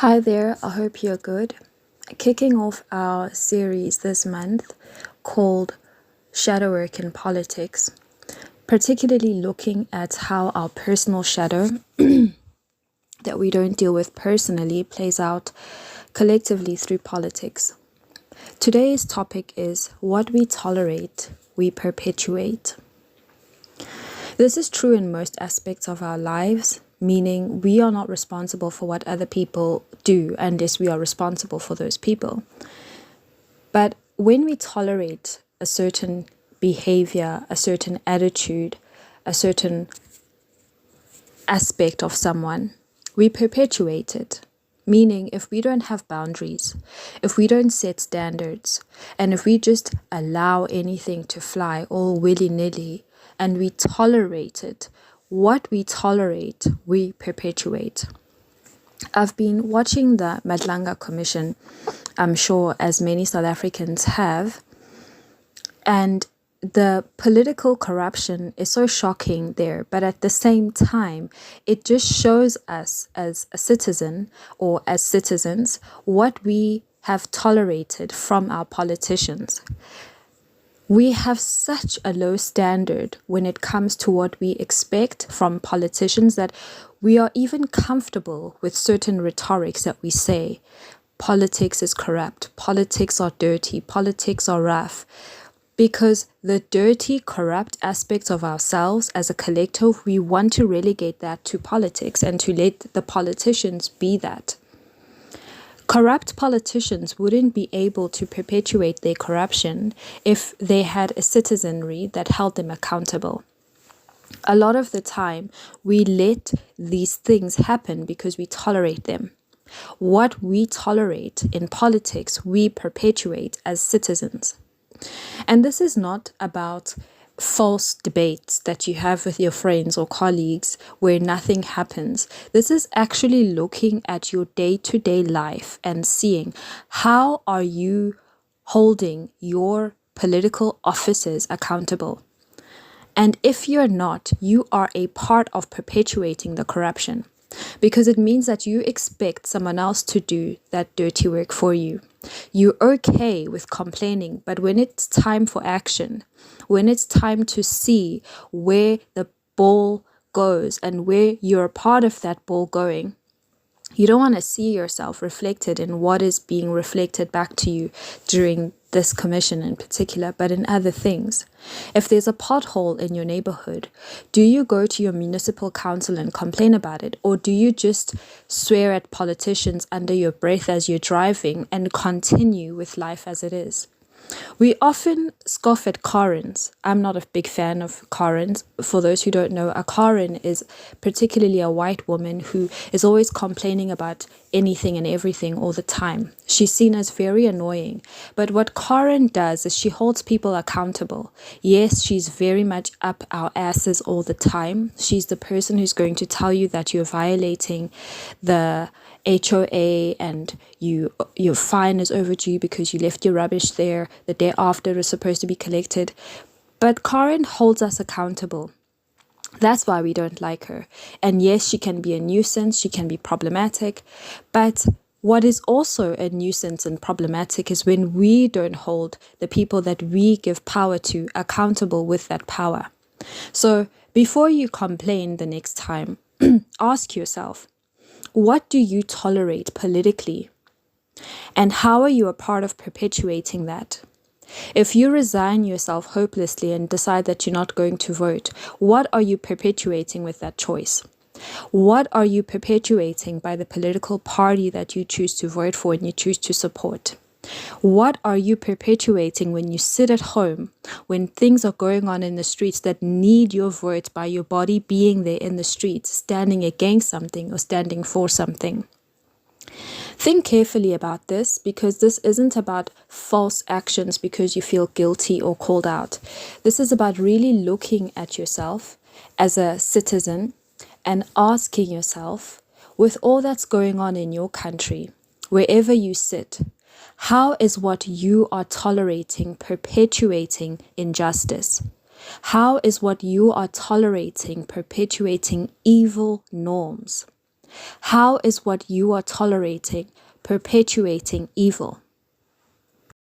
Hi there, I hope you're good. Kicking off our series this month called Shadow Work in Politics, particularly looking at how our personal shadow that we don't deal with personally plays out collectively through politics. Today's topic is what we tolerate, we perpetuate. This is true in most aspects of our lives, meaning we are not responsible for what other people do unless we are responsible for those people. But when we tolerate a certain behavior, a certain attitude, a certain aspect of someone, we perpetuate it. Meaning, if we don't have boundaries, if we don't set standards, and if we just allow anything to fly all willy-nilly, and we tolerate it, what we tolerate, we perpetuate. I've been watching the Madlanga Commission, I'm sure as many South Africans have, and the political corruption is so shocking there, but at the same time, it just shows us as a citizen or as citizens what we have tolerated from our politicians. We have such a low standard when it comes to what we expect from politicians that we are even comfortable with certain rhetorics that we say. Politics is corrupt, politics are dirty, politics are rough. Because the dirty, corrupt aspects of ourselves as a collective, we want to relegate that to politics and to let the politicians be that. Corrupt politicians wouldn't be able to perpetuate their corruption if they had a citizenry that held them accountable. A lot of the time, we let these things happen because we tolerate them. What we tolerate in politics, we perpetuate as citizens. And this is not about false debates that you have with your friends or colleagues where nothing happens. This is actually looking at your day-to-day life and seeing how are you holding your political offices accountable. And if you're not, you are a part of perpetuating the corruption, because it means that you expect someone else to do that dirty work for you. You're okay with complaining, but when it's time for action, when it's time to see where the ball goes and where you're a part of that ball going, you don't want to see yourself reflected in what is being reflected back to you during this commission in particular, but in other things. If there's a pothole in your neighborhood, do you go to your municipal council and complain about it? Or do you just swear at politicians under your breath as you're driving and continue with life as it is? We often scoff at Karens. I'm not a big fan of Karens. For those who don't know, a Karen is particularly a white woman who is always complaining about anything and everything all the time. She's seen as very annoying. But what Karen does is she holds people accountable. Yes, she's very much up our asses all the time. She's the person who's going to tell you that you're violating the HOA and your fine is overdue because you left your rubbish there the day after it was supposed to be collected. But Karen holds us accountable. That's why we don't like her. And yes, she can be a nuisance, she can be problematic, but what is also a nuisance and problematic is when we don't hold the people that we give power to accountable with that power. So before you complain the next time, ask yourself, what do you tolerate politically? And how are you a part of perpetuating that? If you resign yourself hopelessly and decide that you're not going to vote, what are you perpetuating with that choice? What are you perpetuating by the political party that you choose to vote for and you choose to support? What are you perpetuating when you sit at home, when things are going on in the streets that need your vote by your body being there in the streets, standing against something or standing for something? Think carefully about this, because this isn't about false actions because you feel guilty or called out. This is about really looking at yourself as a citizen and asking yourself, with all that's going on in your country, wherever you sit, how is what you are tolerating perpetuating injustice? How is what you are tolerating perpetuating evil norms? How is what you are tolerating perpetuating evil?